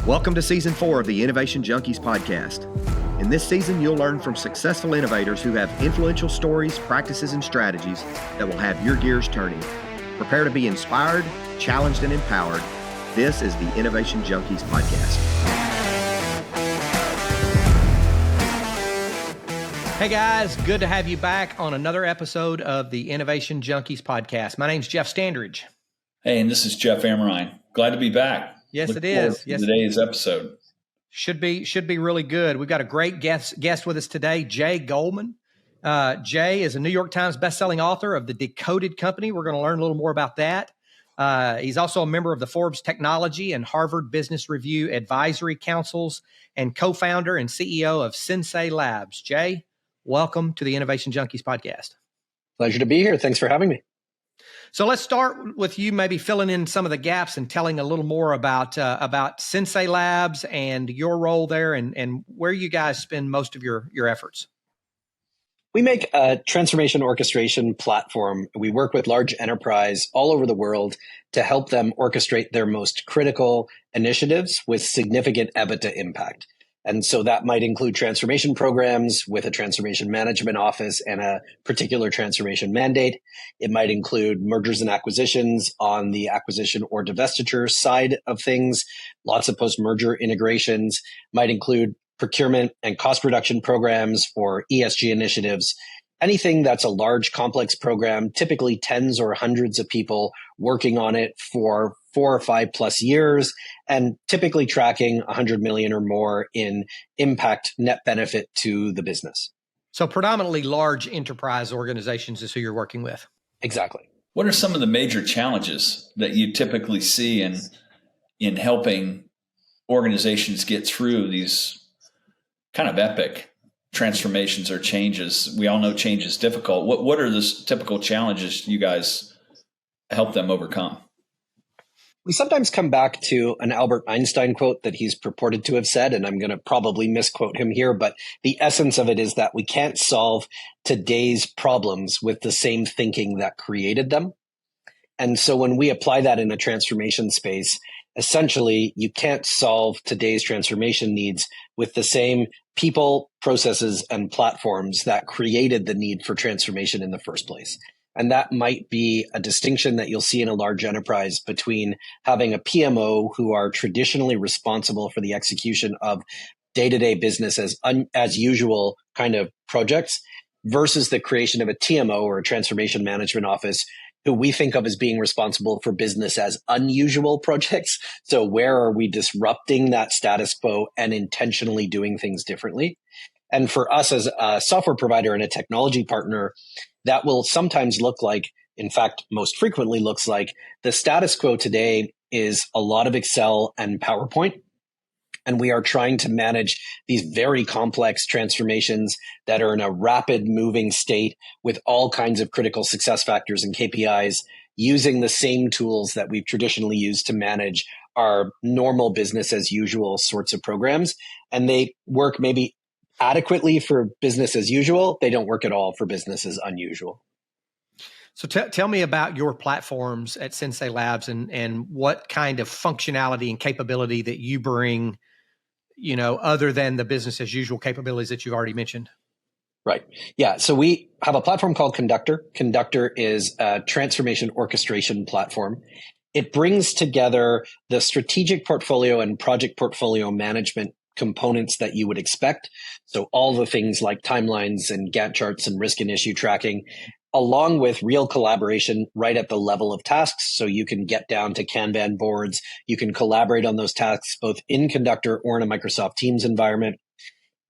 Welcome to Season 4 of the Innovation Junkies podcast. In this season, you'll learn from successful innovators who have influential stories, practices, and strategies that will have your gears turning. Prepare to be inspired, challenged, and empowered. This is the Innovation Junkies podcast. Hey guys, good to have you back on another episode of the Innovation Junkies podcast. My name's Jeff Standridge. Hey, and this is Jeff Amrine. Glad to be back. Yes, Look it is. Yes, today's episode should be really good. We've got a great guest with us today, Jay Goldman. Jay is a New York Times bestselling author of the Decoded Company. We're going to learn a little more about that. He's also a member of the Forbes Technology and Harvard Business Review Advisory Councils and co-founder and CEO of Sensei Labs. Jay, welcome to the Innovation Junkies podcast. Pleasure to be here. Thanks for having me. So let's start with you maybe filling in some of the gaps and telling a little more about Sensei Labs and your role there and where you guys spend most of your efforts. We make a transformation orchestration platform. We work with large enterprise all over the world to help them orchestrate their most critical initiatives with significant EBITDA impact. And so that might include transformation programs with a transformation management office and a particular transformation mandate. It might include mergers and acquisitions on the acquisition or divestiture side of things. Lots of post-merger integrations. Might include procurement and cost reduction programs for ESG initiatives. Anything that's a large, complex program, typically tens or hundreds of people working on it for 4 or 5 plus years, and typically tracking 100 million or more in impact net benefit to the business. So predominantly large enterprise organizations is who you're working with. Exactly. What are some of the major challenges that you typically see in helping organizations get through these kind of epic transformations or changes? We all know change is difficult. What are the typical challenges you guys help them overcome? We sometimes come back to an Albert Einstein quote that he's purported to have said, and I'm going to probably misquote him here, but the essence of it is that we can't solve today's problems with the same thinking that created them. And so when we apply that in a transformation space, essentially you can't solve today's transformation needs with the same people, processes, and platforms that created the need for transformation in the first place. And that might be a distinction that you'll see in a large enterprise between having a PMO who are traditionally responsible for the execution of day-to-day business as usual kind of projects versus the creation of a TMO or a transformation management office who we think of as being responsible for business as unusual projects. So where are we disrupting that status quo and intentionally doing things differently? And for us as a software provider and a technology partner, that will sometimes look like, in fact, most frequently looks like the status quo today is a lot of Excel and PowerPoint. And we are trying to manage these very complex transformations that are in a rapid moving state with all kinds of critical success factors and KPIs using the same tools that we've traditionally used to manage our normal business as usual sorts of programs. And they work maybe adequately for business as usual. They don't work at all for business as unusual. So tell me about your platforms at Sensei Labs and what kind of functionality and capability that you bring, other than the business as usual capabilities that you've already mentioned. Right. Yeah. So we have a platform called Conductor. Conductor is a transformation orchestration platform. It brings together the strategic portfolio and project portfolio management components that you would expect. So all the things like timelines and Gantt charts and risk and issue tracking, along with real collaboration right at the level of tasks. So you can get down to Kanban boards. You can collaborate on those tasks both in Conductor or in a Microsoft Teams environment.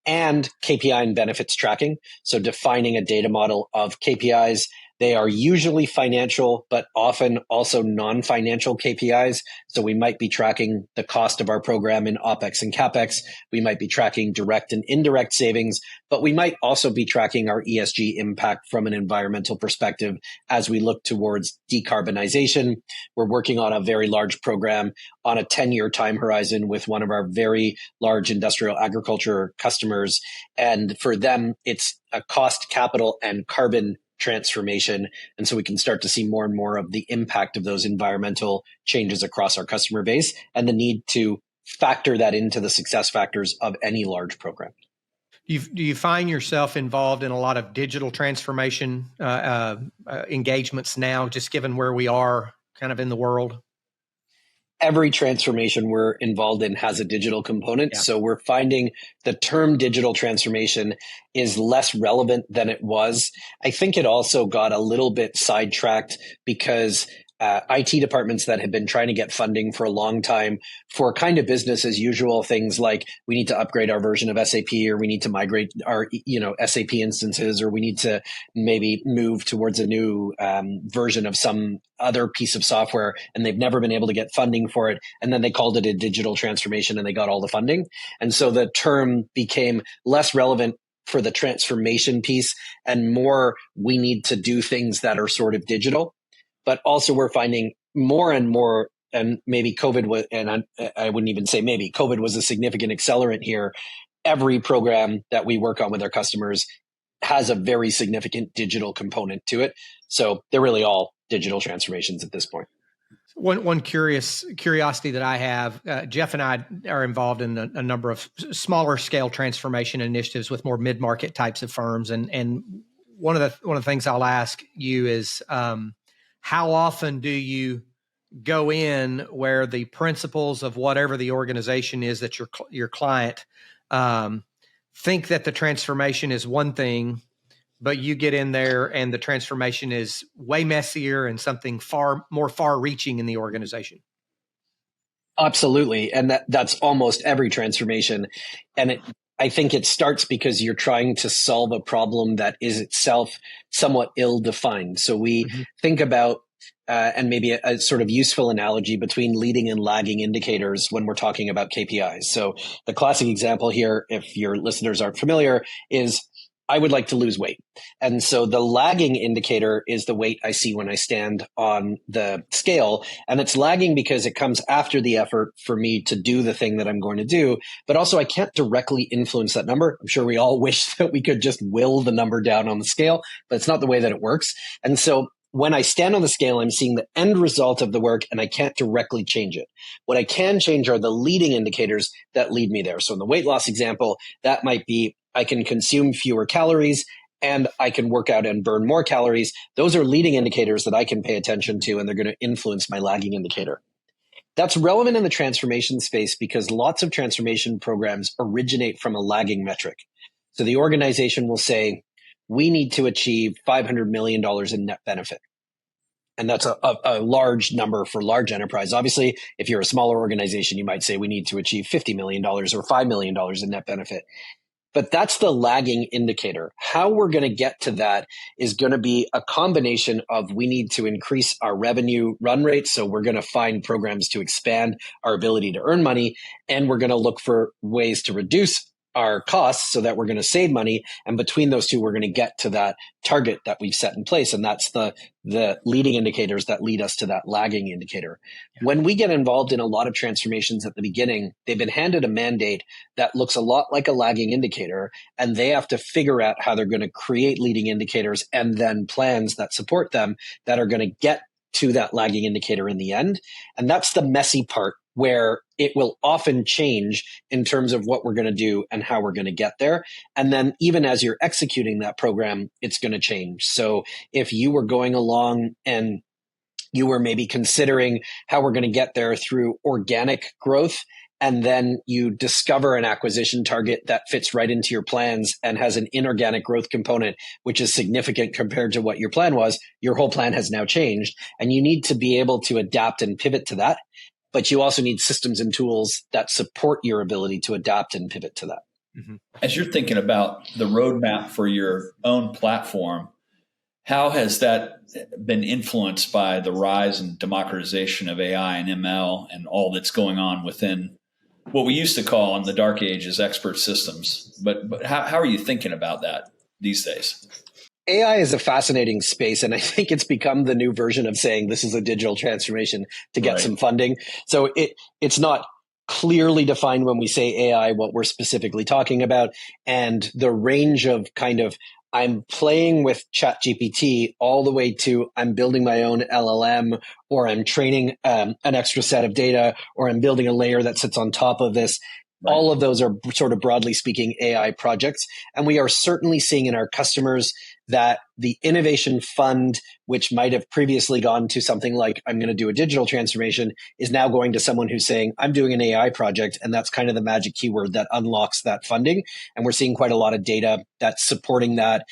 And KPI and benefits tracking. So defining a data model of KPIs. They are usually financial, but often also non-financial KPIs. So we might be tracking the cost of our program in OPEX and CAPEX. We might be tracking direct and indirect savings, but we might also be tracking our ESG impact from an environmental perspective as we look towards decarbonization. We're working on a very large program on a 10-year time horizon with one of our very large industrial agriculture customers. And for them, it's a cost, capital, and carbon transformation. And so we can start to see more and more of the impact of those environmental changes across our customer base and the need to factor that into the success factors of any large program. Do you find yourself involved in a lot of digital transformation engagements now, just given where we are kind of in the world? Every transformation we're involved in has a digital component. Yeah. So we're finding the term digital transformation is less relevant than it was. I think it also got a little bit sidetracked because IT departments that have been trying to get funding for a long time for kind of business as usual things like we need to upgrade our version of SAP, or we need to migrate our SAP instances, or we need to maybe move towards a new version of some other piece of software, and they've never been able to get funding for it. And then they called it a digital transformation and they got all the funding. And so the term became less relevant for the transformation piece and more, we need to do things that are sort of digital. But also we're finding more and more, and maybe COVID was, and I wouldn't even say maybe, COVID was a significant accelerant here. Every program that we work on with our customers has a very significant digital component to it. So they're really all digital transformations at this point. One curiosity that I have, Jeff and I are involved in a number of smaller scale transformation initiatives with more mid-market types of firms. And one of the things I'll ask you is, how often do you go in where the principals of whatever the organization is that your client think that the transformation is one thing, but you get in there and the transformation is way messier and something far more far-reaching in the organization? Absolutely. And that's almost every transformation. And I think it starts because you're trying to solve a problem that is itself somewhat ill-defined. So we think about, and maybe a sort of useful analogy between leading and lagging indicators when we're talking about KPIs. So the classic example here, if your listeners aren't familiar, is I would like to lose weight. And so the lagging indicator is the weight I see when I stand on the scale. And it's lagging because it comes after the effort for me to do the thing that I'm going to do. But also I can't directly influence that number. I'm sure we all wish that we could just will the number down on the scale, but it's not the way that it works. And so when I stand on the scale, I'm seeing the end result of the work and I can't directly change it. What I can change are the leading indicators that lead me there. So in the weight loss example, that might be I can consume fewer calories and I can work out and burn more calories. Those are leading indicators that I can pay attention to, and they're going to influence my lagging indicator. That's relevant in the transformation space because lots of transformation programs originate from a lagging metric. So the organization will say, we need to achieve $500 million in net benefit. And that's a large number for large enterprise. Obviously, if you're a smaller organization, you might say we need to achieve $50 million or $5 million in net benefit. But that's the lagging indicator. How we're going to get to that is going to be a combination of we need to increase our revenue run rate. So we're going to find programs to expand our ability to earn money. And we're going to look for ways to reduce our costs so that we're going to save money. And between those two, we're going to get to that target that we've set in place. And that's the leading indicators that lead us to that lagging indicator. Yeah. When we get involved in a lot of transformations at the beginning, they've been handed a mandate that looks a lot like a lagging indicator, and they have to figure out how they're going to create leading indicators and then plans that support them that are going to get to that lagging indicator in the end. And that's the messy part, where it will often change in terms of what we're going to do and how we're going to get there. And then even as you're executing that program, it's going to change. So if you were going along and you were maybe considering how we're going to get there through organic growth, and then you discover an acquisition target that fits right into your plans and has an inorganic growth component, which is significant compared to what your plan was, your whole plan has now changed. And you need to be able to adapt and pivot to that. But you also need systems and tools that support your ability to adapt and pivot to that. Mm-hmm. As you're thinking about the roadmap for your own platform, how has that been influenced by the rise and democratization of AI and ML and all that's going on within what we used to call in the dark ages expert systems? But how are you thinking about that these days? AI is a fascinating space, and I think it's become the new version of saying this is a digital transformation to get some funding. So it's not clearly defined when we say AI what we're specifically talking about, and the range of kind of I'm playing with ChatGPT all the way to I'm building my own LLM, or I'm training an extra set of data, or I'm building a layer that sits on top of this. Right. All of those are sort of broadly speaking AI projects. And we are certainly seeing in our customers that the innovation fund, which might have previously gone to something like, I'm going to do a digital transformation, is now going to someone who's saying, I'm doing an AI project. And that's kind of the magic keyword that unlocks that funding. And we're seeing quite a lot of data that's supporting that,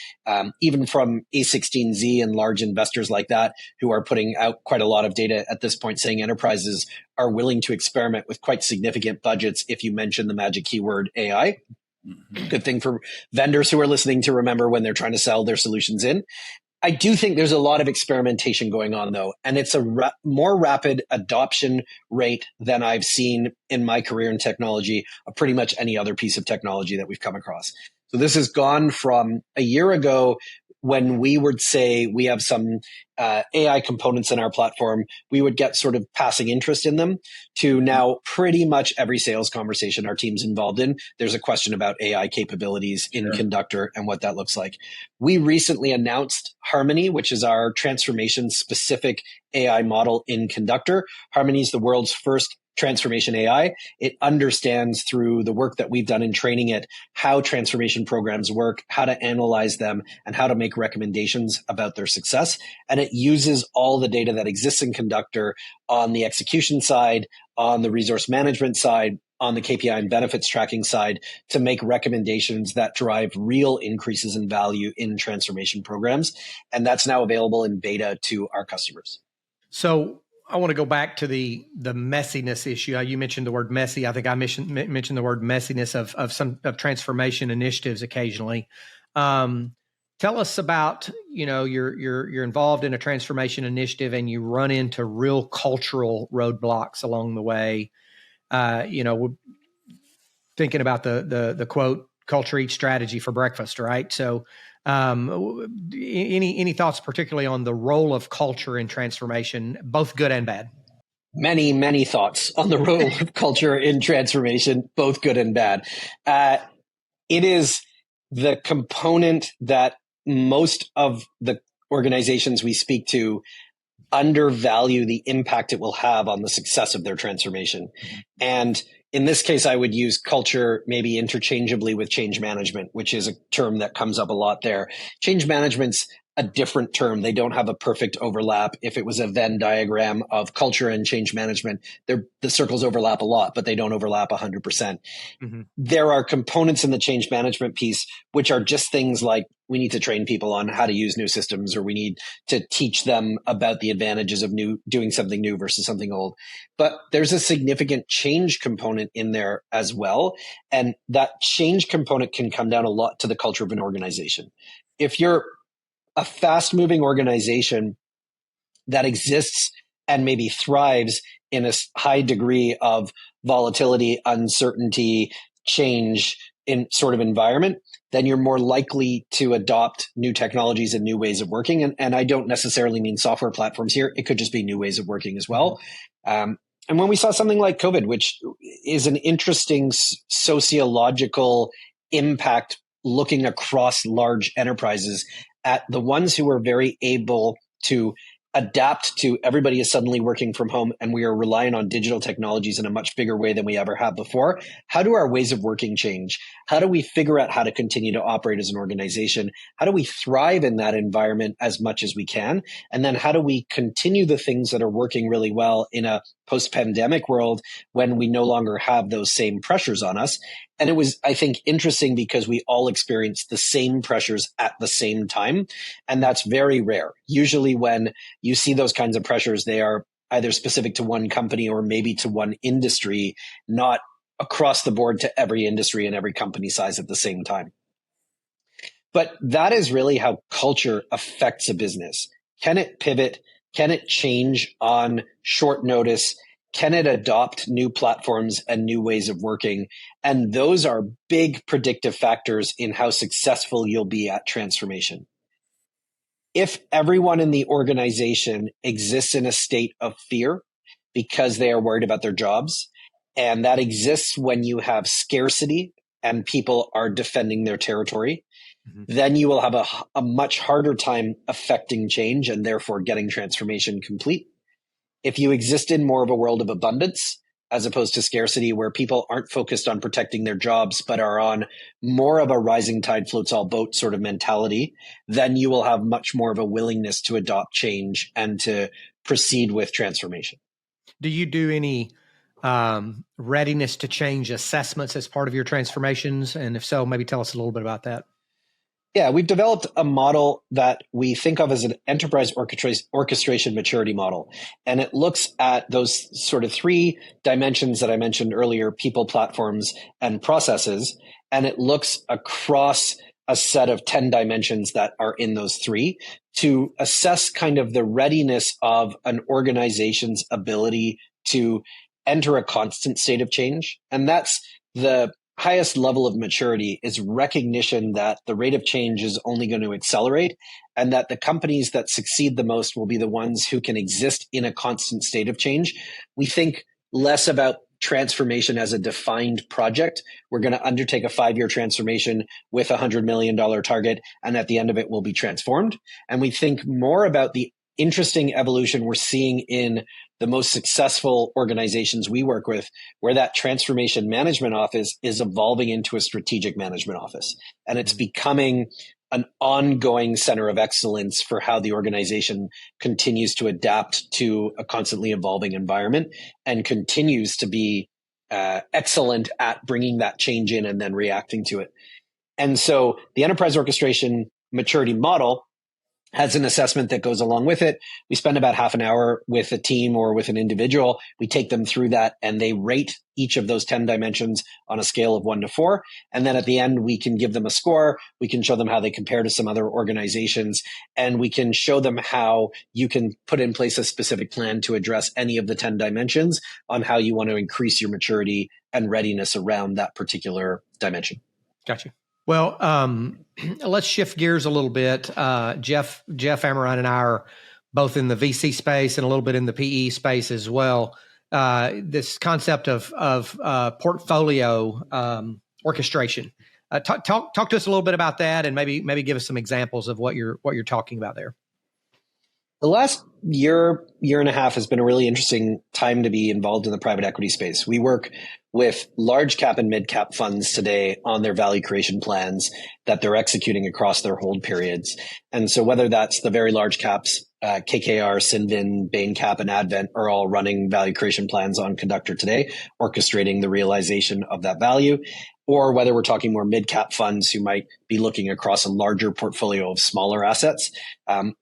even from A16Z and large investors like that, who are putting out quite a lot of data at this point, saying enterprises are willing to experiment with quite significant budgets if you mention the magic keyword AI. Mm-hmm. Good thing for vendors who are listening to remember when they're trying to sell their solutions in. I do think there's a lot of experimentation going on, though, and it's a more rapid adoption rate than I've seen in my career in technology of pretty much any other piece of technology that we've come across. So this has gone from a year ago, when we would say we have some AI components in our platform, we would get sort of passing interest in them, to now pretty much every sales conversation our team's involved in, there's a question about AI capabilities in Conductor and what that looks like. We recently announced Harmony, which is our transformation specific AI model in Conductor. Harmony is the world's first transformation AI. It understands, through the work that we've done in training it, how transformation programs work, how to analyze them, and how to make recommendations about their success. And it uses all the data that exists in Conductor on the execution side, on the resource management side, on the KPI and benefits tracking side, to make recommendations that drive real increases in value in transformation programs. And that's now available in beta to our customers. So I want to go back to the messiness issue. You mentioned the word messy. I think I mentioned the word messiness of transformation initiatives occasionally. Tell us about, you're involved in a transformation initiative and you run into real cultural roadblocks along the way. Thinking about the quote, culture eats strategy for breakfast, right? So any thoughts particularly on the role of culture in transformation, both good and bad? Many, many thoughts on the role of culture in transformation, both good and bad. It is the component that most of the organizations we speak to undervalue the impact it will have on the success of their transformation. And in this case, I would use culture maybe interchangeably with change management, which is a term that comes up a lot there. Change management's a different term. They don't have a perfect overlap. If it was a Venn diagram of culture and change management, the circles overlap a lot, but they don't overlap 100%. Mm-hmm. There are components in the change management piece, which are just things like, we need to train people on how to use new systems, or we need to teach them about the advantages of doing something new versus something old. But there's a significant change component in there as well. And that change component can come down a lot to the culture of an organization. If you're a fast-moving organization that exists and maybe thrives in a high degree of volatility, uncertainty, change in sort of environment, then you're more likely to adopt new technologies and new ways of working. And I don't necessarily mean software platforms here. It could just be new ways of working as well. And when we saw something like COVID, which is an interesting sociological impact looking across large enterprises at the ones who are very able to adapt to everybody is suddenly working from home and we are relying on digital technologies in a much bigger way than we ever have before. How do our ways of working change? How do we figure out how to continue to operate as an organization? How do we thrive in that environment as much as we can? And then how do we continue the things that are working really well in a post-pandemic world when we no longer have those same pressures on us? And it was, I think, interesting because we all experienced the same pressures at the same time. And that's very rare. Usually when you see those kinds of pressures, they are either specific to one company or maybe to one industry, not across the board to every industry and every company size at the same time. But that is really how culture affects a business. Can it pivot? Can it change on short notice? Can it adopt new platforms and new ways of working? And those are big predictive factors in how successful you'll be at transformation. If everyone in the organization exists in a state of fear because they are worried about their jobs, and that exists when you have scarcity and people are defending their territory, then you will have a much harder time affecting change and therefore getting transformation complete. If you exist in more of a world of abundance, as opposed to scarcity, where people aren't focused on protecting their jobs, but are on more of a rising tide floats all boats sort of mentality, then you will have much more of a willingness to adopt change and to proceed with transformation. Do you do any readiness to change assessments as part of your transformations? And if so, maybe tell us a little bit about that. Yeah, we've developed a model that we think of as an enterprise orchestration maturity model. And it looks at those sort of three dimensions that I mentioned earlier, people, platforms, and processes. And it looks across a set of 10 dimensions that are in those three to assess kind of the readiness of an organization's ability to enter a constant state of change. And that's the highest level of maturity, is recognition that the rate of change is only going to accelerate, and that the companies that succeed the most will be the ones who can exist in a constant state of change. We think less about transformation as a defined project. We're going to undertake a 5-year transformation with a $100 million target, and at the end of it, we'll be transformed. And we think more about the interesting evolution we're seeing in the most successful organizations we work with, where that transformation management office is evolving into a strategic management office. And it's becoming an ongoing center of excellence for how the organization continues to adapt to a constantly evolving environment and continues to be excellent at bringing that change in and then reacting to it. And so the enterprise orchestration maturity model has an assessment that goes along with it. We spend about half an hour with a team or with an individual. We take them through that and they rate each of those 10 dimensions on a scale of 1 to 4. And then at the end, we can give them a score. We can show them how they compare to some other organizations, and we can show them how you can put in place a specific plan to address any of the 10 dimensions on how you want to increase your maturity and readiness around that particular dimension. Gotcha. Well, let's shift gears a little bit. Jeff Amaran and I are both in the VC space and a little bit in the PE space as well. This concept of portfolio orchestration. Talk to us a little bit about that, and maybe give us some examples of what you're talking about there. The last year and a half has been a really interesting time to be involved in the private equity space. We work with large cap and mid cap funds today on their value creation plans that they're executing across their hold periods. And so whether that's the very large caps, KKR, Cinven, Bain Cap, and Advent are all running value creation plans on Conductor today, orchestrating the realization of that value. Or whether we're talking more mid-cap funds who might be looking across a larger portfolio of smaller assets. In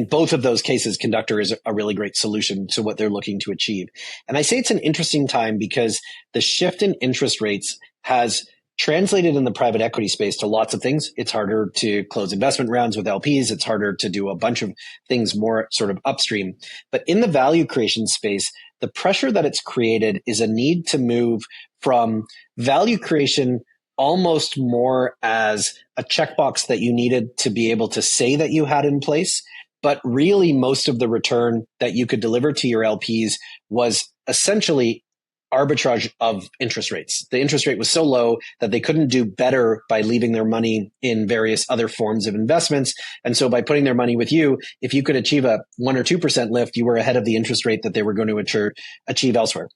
both of those cases, Conductor is a really great solution to what they're looking to achieve. And I say it's an interesting time because the shift in interest rates has translated in the private equity space to lots of things. It's harder to close investment rounds with LPs. It's harder to do a bunch of things more sort of upstream. But in the value creation space, the pressure that it's created is a need to move from value creation almost more as a checkbox that you needed to be able to say that you had in place. But really, most of the return that you could deliver to your LPs was essentially arbitrage of interest rates. The interest rate was so low that they couldn't do better by leaving their money in various other forms of investments. And so by putting their money with you, if you could achieve a 1 or 2% lift, you were ahead of the interest rate that they were going to achieve elsewhere.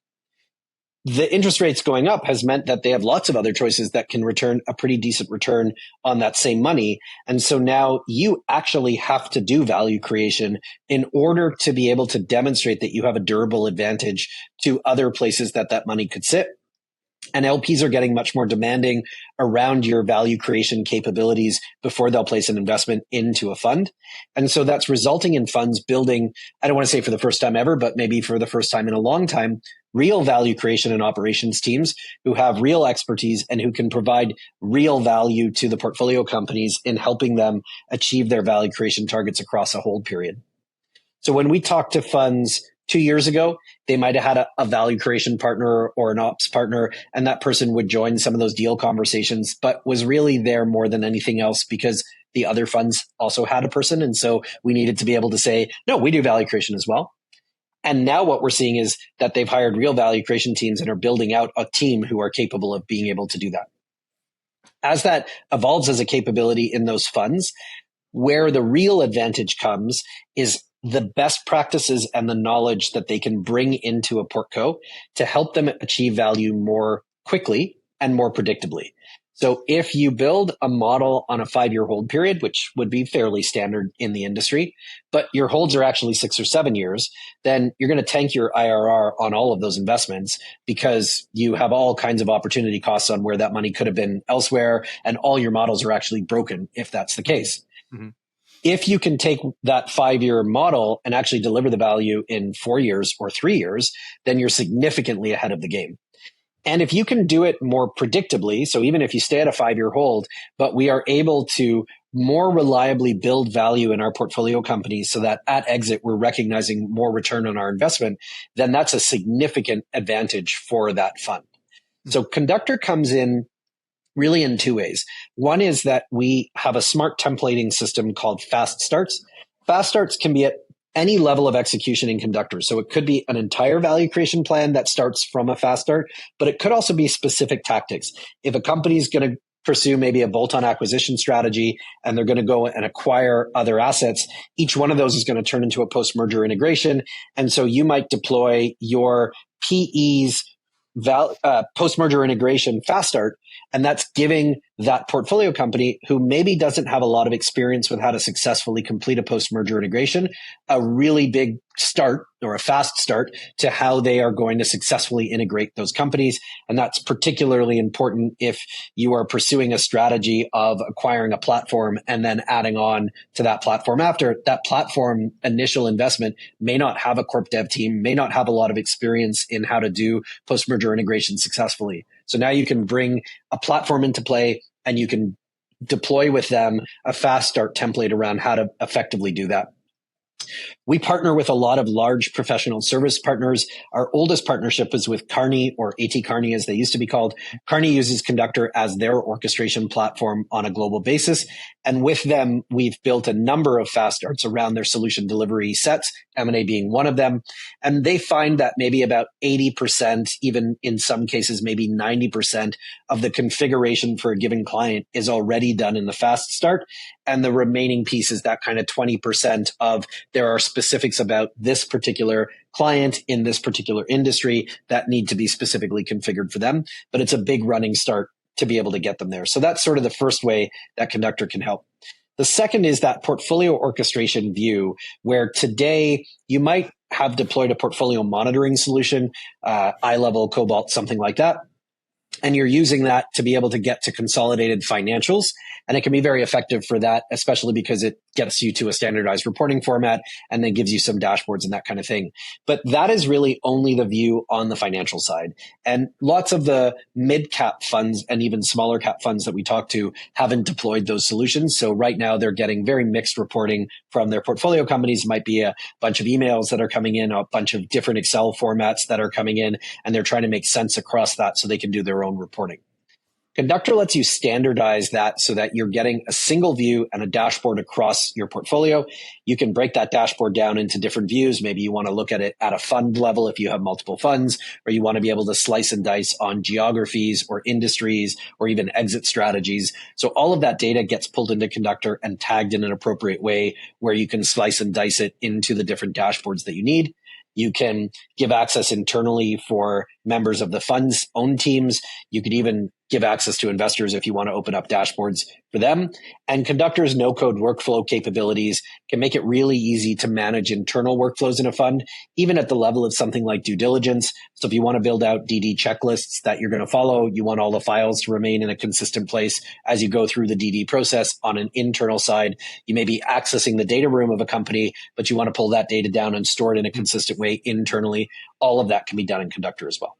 The interest rates going up has meant that they have lots of other choices that can return a pretty decent return on that same money. And so now you actually have to do value creation in order to be able to demonstrate that you have a durable advantage to other places that money could sit. And LPs are getting much more demanding around your value creation capabilities before they'll place an investment into a fund. And so that's resulting in funds building, I don't want to say for the first time ever, but maybe for the first time in a long time, real value creation and operations teams who have real expertise and who can provide real value to the portfolio companies in helping them achieve their value creation targets across a hold period. So when we talk to funds 2 years ago, they might have had a value creation partner or an ops partner, and that person would join some of those deal conversations, but was really there more than anything else because the other funds also had a person. And so we needed to be able to say, no, we do value creation as well. And now what we're seeing is that they've hired real value creation teams and are building out a team who are capable of being able to do that. As that evolves as a capability in those funds, where the real advantage comes is the best practices and the knowledge that they can bring into a portco to help them achieve value more quickly and more predictably. So if you build a model on a 5-year hold period, which would be fairly standard in the industry, but your holds are actually 6 or 7 years, then you're going to tank your IRR on all of those investments because you have all kinds of opportunity costs on where that money could have been elsewhere, and all your models are actually broken if that's the case. Mm-hmm. If you can take that 5-year model and actually deliver the value in 4 years or 3 years, then you're significantly ahead of the game. And if you can do it more predictably, so even if you stay at a 5-year hold, but we are able to more reliably build value in our portfolio companies so that at exit, we're recognizing more return on our investment, then that's a significant advantage for that fund. So Conductor comes in really in 2 ways. One is that we have a smart templating system called Fast Starts. Fast Starts can be at any level of execution in Conductor. So it could be an entire value creation plan that starts from a fast start, but it could also be specific tactics. If a company is going to pursue maybe a bolt-on acquisition strategy and they're going to go and acquire other assets, each one of those is going to turn into a post-merger integration. And so you might deploy your PE's post-merger integration fast start, and that's giving that portfolio company who maybe doesn't have a lot of experience with how to successfully complete a post-merger integration a really big start or a fast start to how they are going to successfully integrate those companies. And that's particularly important if you are pursuing a strategy of acquiring a platform and then adding on to that platform after. That platform initial investment may not have a corp dev team, may not have a lot of experience in how to do post-merger integration successfully. So now you can bring a platform into play and you can deploy with them a fast start template around how to effectively do that. We partner with a lot of large professional service partners. Our oldest partnership is with Kearney, or AT Kearney as they used to be called. Kearney uses Conductor as their orchestration platform on a global basis. And with them, we've built a number of fast starts around their solution delivery sets, M&A being one of them. And they find that maybe about 80%, even in some cases, maybe 90% of the configuration for a given client is already done in the fast start. And the remaining piece is that kind of 20% of there are specifics about this particular client in this particular industry that need to be specifically configured for them. But it's a big running start to be able to get them there. So that's sort of the first way that Conductor can help. The second is that portfolio orchestration view, where today you might have deployed a portfolio monitoring solution, iLevel, Cobalt, something like that. And you're using that to be able to get to consolidated financials. And it can be very effective for that, especially because it gets you to a standardized reporting format and then gives you some dashboards and that kind of thing. But that is really only the view on the financial side. And lots of the mid-cap funds and even smaller cap funds that we talk to haven't deployed those solutions. So right now they're getting very mixed reporting from their portfolio companies. Might be a bunch of emails that are coming in, a bunch of different Excel formats that are coming in, and they're trying to make sense across that so they can do their own reporting. Conductor lets you standardize that so that you're getting a single view and a dashboard across your portfolio. You can break that dashboard down into different views. Maybe you want to look at it at a fund level if you have multiple funds, or you want to be able to slice and dice on geographies or industries or even exit strategies. So all of that data gets pulled into Conductor and tagged in an appropriate way where you can slice and dice it into the different dashboards that you need. You can give access internally for members of the fund's own teams. You could even give access to investors if you want to open up dashboards for them. And Conductor's no-code workflow capabilities can make it really easy to manage internal workflows in a fund, even at the level of something like due diligence. So if you want to build out DD checklists that you're going to follow, you want all the files to remain in a consistent place as you go through the DD process on an internal side. You may be accessing the data room of a company, but you want to pull that data down and store it in a consistent way internally. All of that can be done in Conductor as well.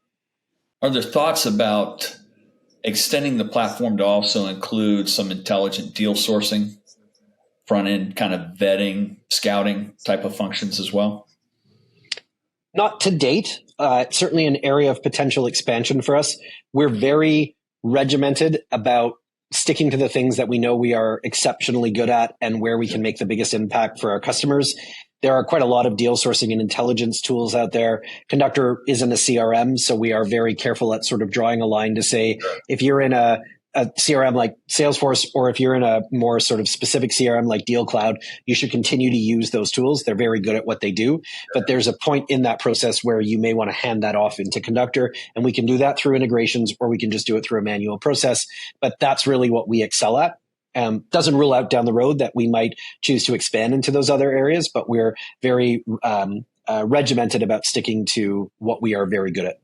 Are there thoughts about extending the platform to also include some intelligent deal sourcing, front end kind of vetting, scouting type of functions as well? Not to date. It's certainly an area of potential expansion for us. We're very regimented about sticking to the things that we know we are exceptionally good at and where we can make the biggest impact for our customers. There are quite a lot of deal sourcing and intelligence tools out there. Conductor isn't a CRM, so we are very careful at sort of drawing a line to say, if you're in a a CRM like Salesforce, or if you're in a more sort of specific CRM like Deal Cloud, you should continue to use those tools. They're very good at what they do. But there's a point in that process where you may want to hand that off into Conductor, and we can do that through integrations, or we can just do it through a manual process. But that's really what we excel at. Doesn't rule out down the road that we might choose to expand into those other areas, but we're very regimented about sticking to what we are very good at.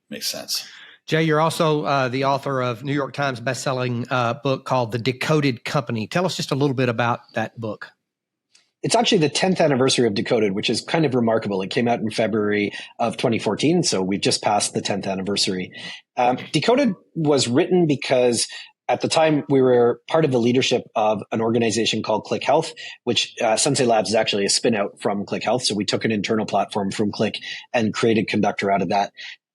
Makes sense. Jay, you're also the author of New York Times bestselling book called The Decoded Company. Tell us just a little bit about that book. It's actually the 10th anniversary of Decoded, which is kind of remarkable. It came out in February of 2014, so we've just passed the 10th anniversary. Decoded was written because at the time, we were part of the leadership of an organization called Click Health, which Sensei Labs is actually a spin out from Click Health. So we took an internal platform from Click and created Conductor out of that.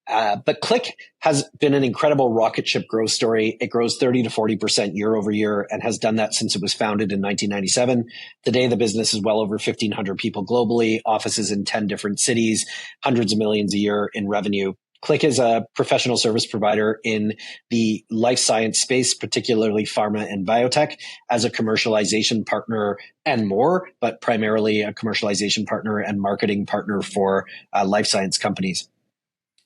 But Click has been an incredible rocket ship growth story. It grows 30 to 40% year over year and has done that since it was founded in 1997. Today, the business is well over 1,500 people globally, offices in 10 different cities, hundreds of millions a year in revenue. Click is a professional service provider in the life science space, particularly pharma and biotech, as a commercialization partner and more, but primarily a commercialization partner and marketing partner for life science companies.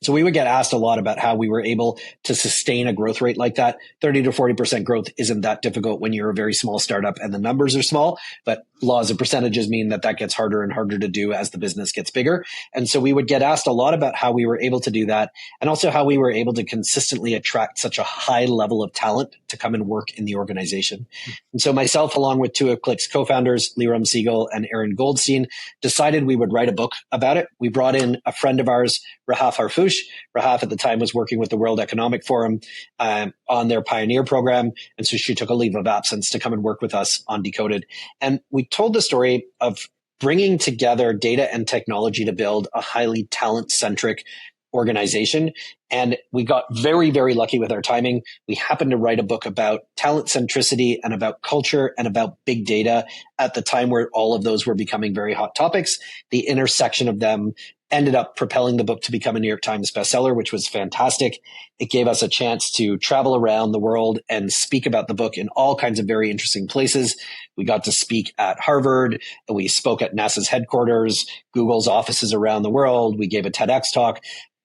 So we would get asked a lot about how we were able to sustain a growth rate like that. 30 to 40% growth isn't that difficult when you're a very small startup and the numbers are small, but laws of percentages mean that gets harder and harder to do as the business gets bigger. And so we would get asked a lot about how we were able to do that, and also how we were able to consistently attract such a high level of talent to come and work in the organization. And so myself, along with two of Click's co-founders, Liram Siegel and Aaron Goldstein, decided we would write a book about it. We brought in a friend of ours, Rahaf Harfouch. Rahaf at the time was working with the World Economic Forum on their Pioneer program. And so she took a leave of absence to come and work with us on Decoded. And we told the story of bringing together data and technology to build a highly talent-centric organization. And we got very, very lucky with our timing. We happened to write a book about talent centricity and about culture and about big data at the time where all of those were becoming very hot topics. The intersection of them ended up propelling the book to become a New York Times bestseller, which was fantastic. It gave us a chance to travel around the world and speak about the book in all kinds of very interesting places. We got to speak at Harvard. We spoke at NASA's headquarters, Google's offices around the world. We gave a TEDx talk.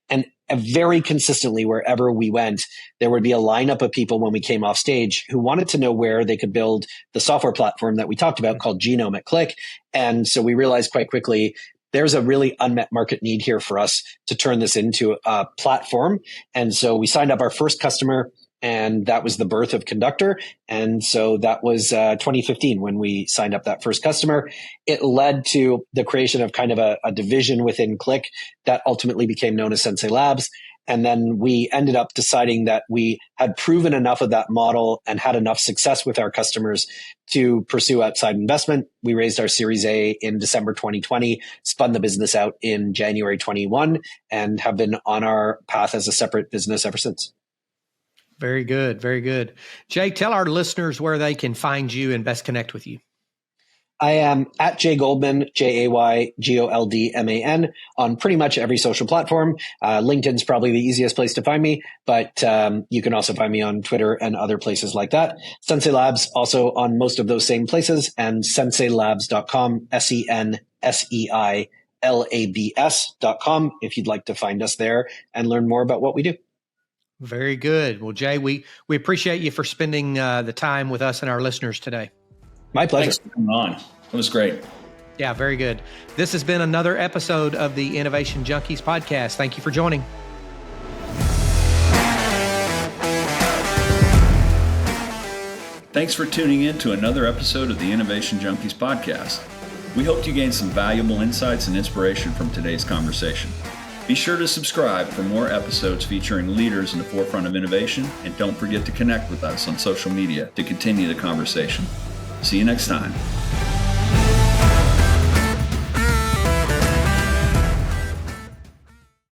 And very consistently, wherever we went, there would be a lineup of people when we came off stage who wanted to know where they could build the software platform that we talked about called Genome at Click. And so we realized quite quickly, there's a really unmet market need here for us to turn this into a platform. And so we signed up our first customer, and that was the birth of Conductor. And so that was 2015 when we signed up that first customer. It led to the creation of kind of a division within Click that ultimately became known as Sensei Labs. And then we ended up deciding that we had proven enough of that model and had enough success with our customers to pursue outside investment. We raised our Series A in December 2020, spun the business out in January 21, and have been on our path as a separate business ever since. Very good. Very good. Jay, tell our listeners where they can find you and best connect with you. I am at Jay Goldman, JayGoldman, on pretty much every social platform. LinkedIn's probably the easiest place to find me, but you can also find me on Twitter and other places like that. Sensei Labs also on most of those same places, and senseilabs.com, SENSEILABS.com if you'd like to find us there and learn more about what we do. Very good. Well, Jay, we appreciate you for spending the time with us and our listeners today. My pleasure. Thanks for coming on. It was great. Yeah, very good. This has been another episode of the Innovation Junkies podcast. Thank you for joining. Thanks for tuning in to another episode of the Innovation Junkies podcast. We hope you gained some valuable insights and inspiration from today's conversation. Be sure to subscribe for more episodes featuring leaders in the forefront of innovation, and don't forget to connect with us on social media to continue the conversation. See you next time.